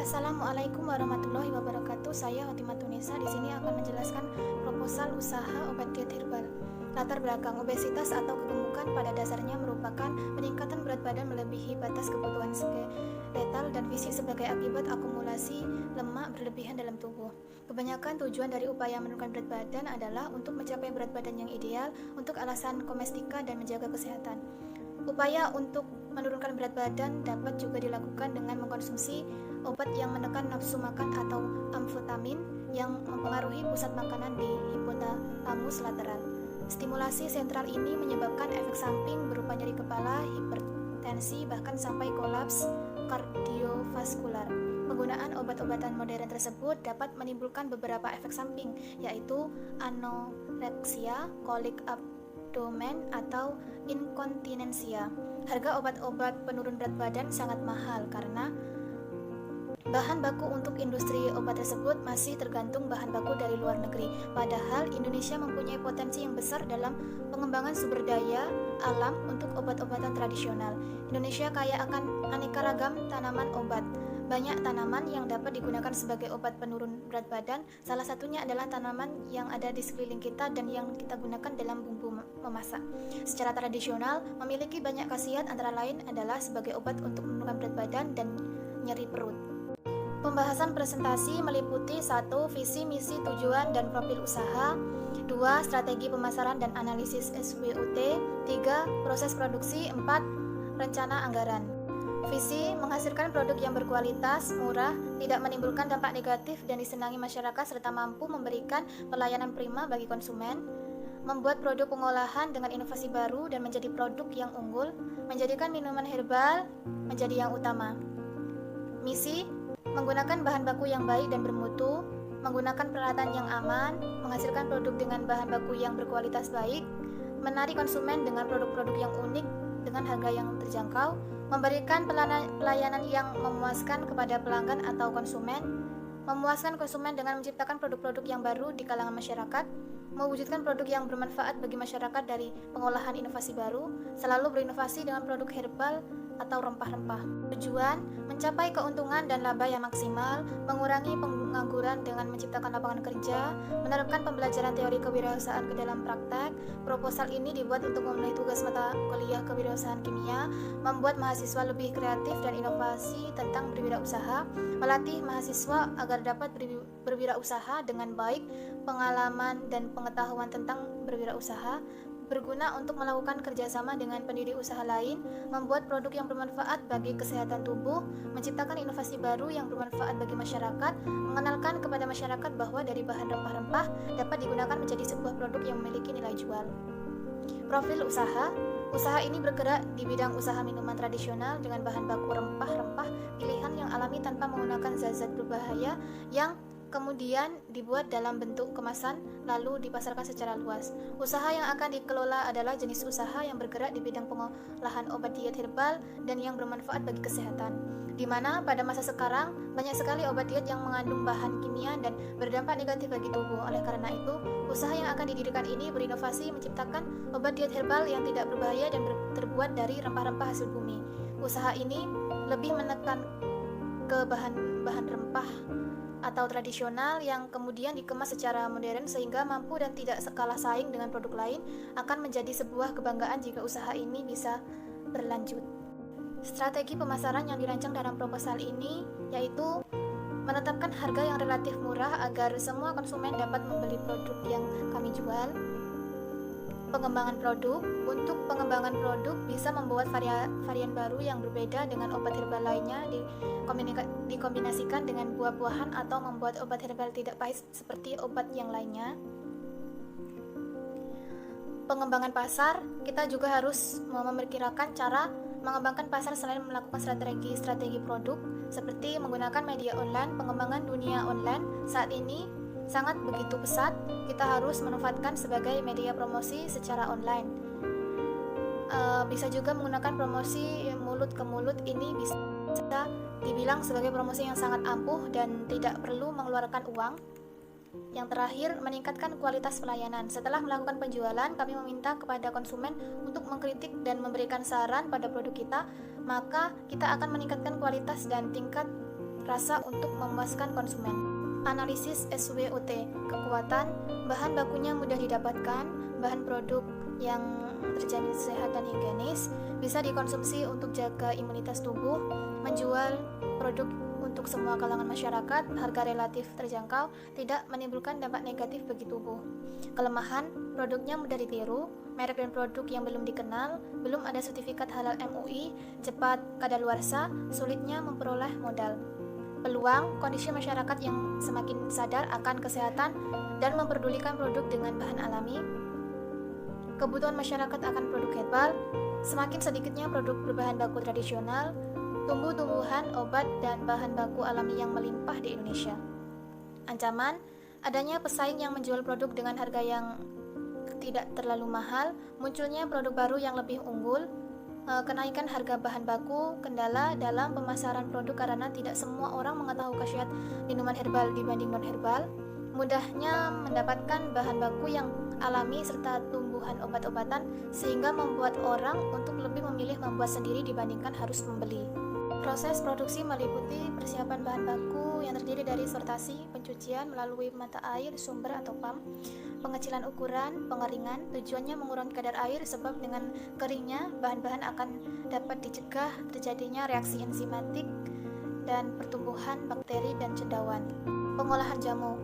Assalamualaikum warahmatullahi wabarakatuh. Saya Hotima Tunisa. Di sini akan menjelaskan proposal usaha obat diet herbal. Latar belakang obesitas atau kegemukan pada dasarnya merupakan peningkatan berat badan melebihi batas kebutuhan skeletal dan fisik sebagai akibat akumulasi lemak berlebihan dalam tubuh. Kebanyakan tujuan dari upaya menurunkan berat badan adalah untuk mencapai berat badan yang ideal untuk alasan kosmetika dan menjaga kesehatan. Upaya untuk menurunkan berat badan dapat juga dilakukan dengan mengkonsumsi obat yang menekan nafsu makan atau amfetamin yang mempengaruhi pusat makanan di hipotalamus lateral. Stimulasi sentral ini menyebabkan efek samping berupa nyeri kepala, hipertensi, bahkan sampai kolaps kardiovaskular. Penggunaan obat-obatan modern tersebut dapat menimbulkan beberapa efek samping, yaitu anoreksia, kolik abdomen, atau inkontinensia. Harga obat-obat penurun berat badan sangat mahal karena bahan baku untuk industri obat tersebut masih tergantung bahan baku dari luar negeri. Padahal Indonesia mempunyai potensi yang besar dalam pengembangan sumber daya alam untuk obat-obatan tradisional. Indonesia kaya akan aneka ragam tanaman obat. Banyak tanaman yang dapat digunakan sebagai obat penurun berat badan. Salah satunya adalah tanaman yang ada di sekeliling kita dan yang kita gunakan dalam bumbu memasak. Secara tradisional, memiliki banyak khasiat, antara lain adalah sebagai obat untuk menurunkan berat badan dan nyeri perut. Pembahasan presentasi meliputi 1. Visi, misi, tujuan, dan profil usaha. 2. Strategi pemasaran dan analisis SWOT. 3. Proses produksi. 4. Rencana anggaran. Visi, menghasilkan produk yang berkualitas, murah, tidak menimbulkan dampak negatif dan disenangi masyarakat serta mampu memberikan pelayanan prima bagi konsumen. Membuat produk pengolahan dengan inovasi baru dan menjadi produk yang unggul, menjadikan minuman herbal menjadi yang utama. Misi, menggunakan bahan baku yang baik dan bermutu, menggunakan peralatan yang aman, menghasilkan produk dengan bahan baku yang berkualitas baik, menarik konsumen dengan produk-produk yang unik dengan harga yang terjangkau, memberikan pelayanan yang memuaskan kepada pelanggan atau konsumen, memuaskan konsumen dengan menciptakan produk-produk yang baru di kalangan masyarakat, mewujudkan produk yang bermanfaat bagi masyarakat dari pengolahan inovasi baru, selalu berinovasi dengan produk herbal atau rempah-rempah. Tujuan, mencapai keuntungan dan laba yang maksimal, mengurangi pengangguran dengan menciptakan lapangan kerja, menerapkan pembelajaran teori kewirausahaan ke dalam praktek. Proposal ini dibuat untuk memenuhi tugas mata kuliah kewirausahaan kimia, membuat mahasiswa lebih kreatif dan inovasi tentang berwirausaha, melatih mahasiswa agar dapat berwirausaha dengan baik, pengalaman dan pengetahuan tentang berwirausaha, berguna untuk melakukan kerjasama dengan pendiri usaha lain, membuat produk yang bermanfaat bagi kesehatan tubuh, menciptakan inovasi baru yang bermanfaat bagi masyarakat, mengenalkan kepada masyarakat bahwa dari bahan rempah-rempah dapat digunakan menjadi sebuah produk yang memiliki nilai jual. Profil usaha. Usaha ini bergerak di bidang usaha minuman tradisional dengan bahan baku rempah-rempah pilihan yang alami tanpa menggunakan zat-zat berbahaya yang kemudian dibuat dalam bentuk kemasan lalu dipasarkan secara luas. Usaha yang akan dikelola adalah jenis usaha yang bergerak di bidang pengolahan obat diet herbal dan yang bermanfaat bagi kesehatan, di mana pada masa sekarang banyak sekali obat diet yang mengandung bahan kimia dan berdampak negatif bagi tubuh. Oleh karena itu, usaha yang akan didirikan ini berinovasi menciptakan obat diet herbal yang tidak berbahaya dan terbuat dari rempah-rempah hasil bumi. Usaha ini lebih menekan ke bahan-bahan rempah atau tradisional yang kemudian dikemas secara modern sehingga mampu dan tidak kalah saing dengan produk lain, akan menjadi sebuah kebanggaan jika usaha ini bisa berlanjut. Strategi pemasaran yang dirancang dalam proposal ini yaitu menetapkan harga yang relatif murah agar semua konsumen dapat membeli produk yang kami jual. Pengembangan produk. Untuk pengembangan produk bisa membuat varian baru yang berbeda dengan obat herbal lainnya, dikombinasikan dengan buah-buahan atau membuat obat herbal tidak pahit seperti obat yang lainnya. Pengembangan pasar. Kita juga harus memperkirakan cara mengembangkan pasar selain melakukan strategi produk seperti menggunakan media online. Pengembangan dunia online saat ini sangat begitu pesat, kita harus memanfaatkan sebagai media promosi secara online. Bisa juga menggunakan promosi mulut ke mulut. Ini bisa dibilang sebagai promosi yang sangat ampuh dan tidak perlu mengeluarkan uang. Yang terakhir, meningkatkan kualitas pelayanan. Setelah melakukan penjualan, kami meminta kepada konsumen untuk mengkritik dan memberikan saran pada produk kita, maka kita akan meningkatkan kualitas dan tingkat rasa untuk memuaskan konsumen. Analisis SWOT, kekuatan, bahan bakunya mudah didapatkan, bahan produk yang terjamin sehat dan higienis, bisa dikonsumsi untuk jaga imunitas tubuh, menjual produk untuk semua kalangan masyarakat, harga relatif terjangkau, tidak menimbulkan dampak negatif bagi tubuh. Kelemahan, produknya mudah ditiru, merek dan produk yang belum dikenal, belum ada sertifikat halal MUI, cepat kadaluarsa, sulitnya memperoleh modal. Peluang, kondisi masyarakat yang semakin sadar akan kesehatan dan memperdulikan produk dengan bahan alami. Kebutuhan masyarakat akan produk herbal, semakin sedikitnya produk berbahan baku tradisional, tumbuh-tumbuhan, obat, dan bahan baku alami yang melimpah di Indonesia. Ancaman, adanya pesaing yang menjual produk dengan harga yang tidak terlalu mahal, munculnya produk baru yang lebih unggul, kenaikan harga bahan baku, kendala dalam pemasaran produk karena tidak semua orang mengetahui khasiat minuman herbal dibanding non-herbal, mudahnya mendapatkan bahan baku yang alami serta tumbuhan obat-obatan sehingga membuat orang untuk lebih memilih membuat sendiri dibandingkan harus membeli. Proses produksi meliputi persiapan bahan baku yang terdiri dari sortasi, pencucian melalui mata air, sumber atau pump, pengecilan ukuran, pengeringan, tujuannya mengurangi kadar air sebab dengan keringnya bahan-bahan akan dapat dicegah terjadinya reaksi enzimatik dan pertumbuhan bakteri dan cendawan. Pengolahan jamu.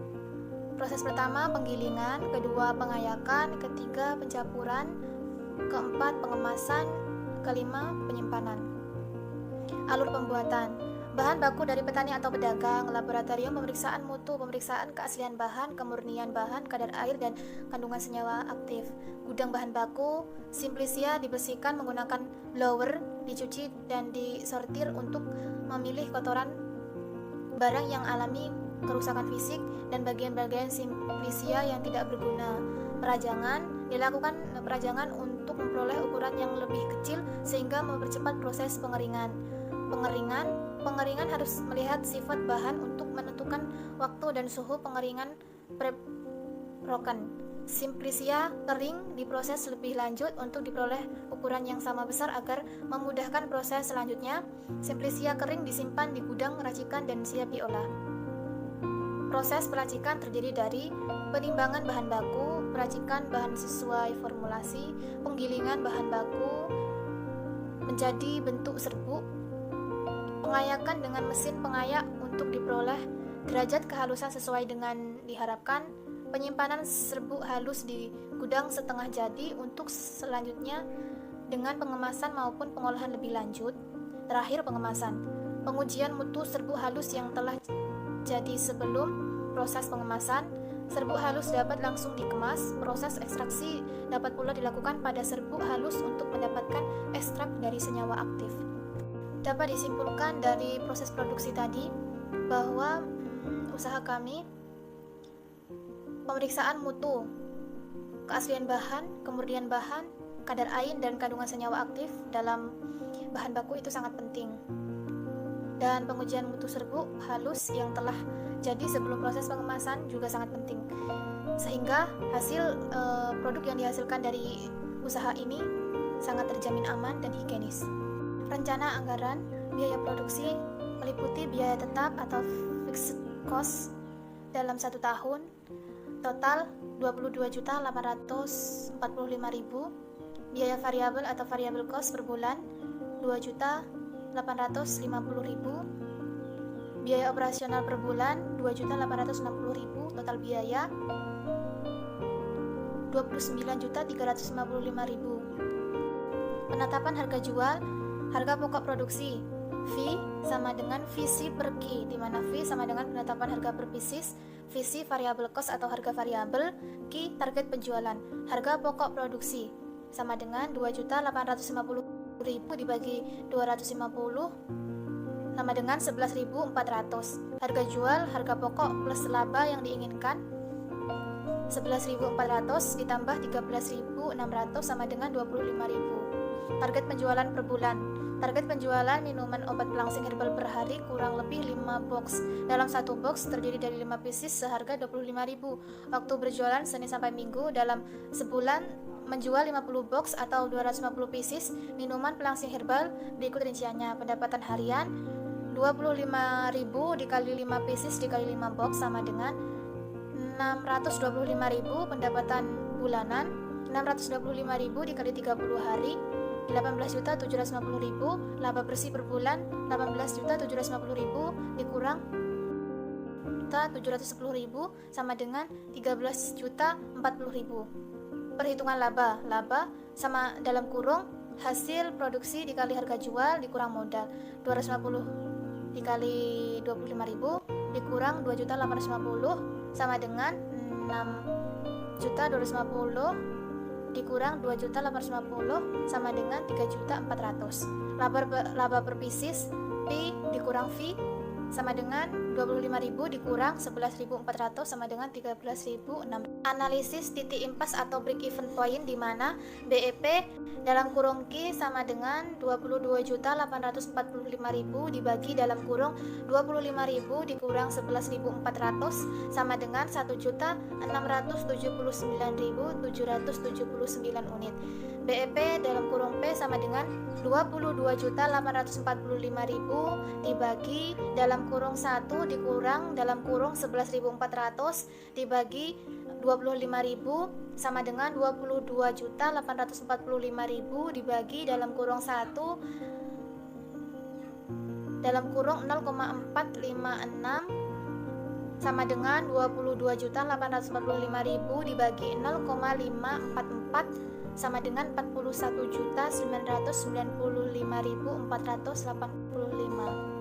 Proses pertama penggilingan, kedua pengayakan, ketiga pencampuran, keempat pengemasan, kelima penyimpanan. Alur pembuatan. Bahan baku dari petani atau pedagang, laboratorium pemeriksaan mutu, pemeriksaan keaslian bahan, kemurnian bahan, kadar air dan kandungan senyawa aktif. Gudang bahan baku, Simplisia dibersihkan menggunakan blower, dicuci dan disortir untuk memilih kotoran barang yang alami kerusakan fisik dan bagian-bagian Simplisia yang tidak berguna. Perajangan, dilakukan perajangan untuk memperoleh ukuran yang lebih kecil sehingga mempercepat proses pengeringan. Pengeringan harus melihat sifat bahan untuk menentukan waktu dan suhu pengeringan prep-roken. Simplisia kering diproses lebih lanjut untuk diperoleh ukuran yang sama besar agar memudahkan proses selanjutnya. Simplisia kering disimpan di gudang racikan dan siap diolah. Proses peracikan terdiri dari penimbangan bahan baku, peracikan bahan sesuai formulasi, penggilingan bahan baku menjadi bentuk serbuk, pengayakan dengan mesin pengayak untuk diperoleh derajat kehalusan sesuai dengan diharapkan, penyimpanan serbuk halus di gudang setengah jadi untuk selanjutnya dengan pengemasan maupun pengolahan lebih lanjut. Terakhir pengemasan, pengujian mutu serbuk halus yang telah jadi sebelum proses pengemasan. Serbuk halus dapat langsung dikemas. Proses ekstraksi dapat pula dilakukan pada serbuk halus untuk mendapatkan ekstrak dari senyawa aktif. Dapat disimpulkan dari proses produksi tadi bahwa usaha kami pemeriksaan mutu, keaslian bahan, kemurnian bahan, kadar air dan kandungan senyawa aktif dalam bahan baku itu sangat penting. Dan pengujian mutu serbuk halus yang telah jadi sebelum proses pengemasan juga sangat penting. Sehingga hasil produk yang dihasilkan dari usaha ini sangat terjamin aman dan higienis. Rencana anggaran biaya produksi meliputi biaya tetap atau fixed cost dalam 1 tahun total 22.845.000, biaya variabel atau variable cost per bulan 2.850.000, biaya operasional per bulan 2.860.000, total biaya 29.355.000. Penetapan harga jual. Harga pokok produksi, V sama dengan VC per Q, di mana V sama dengan penetapan harga per pieces, VC variable cost atau harga variabel, Q target penjualan. Harga pokok produksi sama dengan 2.850.000 dibagi 250 sama dengan 11.400. Harga jual, harga pokok plus laba yang diinginkan 11.400 ditambah 13.600 sama dengan 25.000. Target penjualan per bulan. Target penjualan minuman obat pelangsing herbal per hari kurang lebih 5 box. Dalam 1 box terdiri dari 5 pieces seharga 25.000. Waktu berjualan Senin sampai Minggu. Dalam sebulan menjual 50 box atau 250 pieces minuman pelangsing herbal. Berikut rinciannya. Pendapatan harian 25.000 dikali 5 pieces dikali 5 box sama dengan 625.000 pendapatan bulanan. 625.000 dikali 30 hari 18.750.000. Laba bersih per bulan 18.750.000 dikurang 710.000 sama dengan 13.040.000. Perhitungan laba sama dalam kurung hasil produksi dikali harga jual dikurang modal. 250 dikali 25.000 dikurang 2.850 sama dengan 6.250 dikurang 2.850 sama dengan 3.400. Laba per pieces P dikurang V sama dengan 25.000 dikurang 11.400 sama dengan 13.600. Analisis titik impas atau break even point di mana BEP dalam kurung Q sama dengan 22.845.000 dibagi dalam kurung 25.000 dikurang 11.400 sama dengan 1.679.779 unit. BEP dalam kurung P sama dengan 22.845.000 dibagi dalam kurung 1 dikurang dalam kurung 11.400 dibagi 25.000 sama dengan 22.845.000 dibagi dalam kurung 1 dalam kurung 0,456 sama dengan 22.845.000 dibagi 0,544 sama dengan 41.995.485.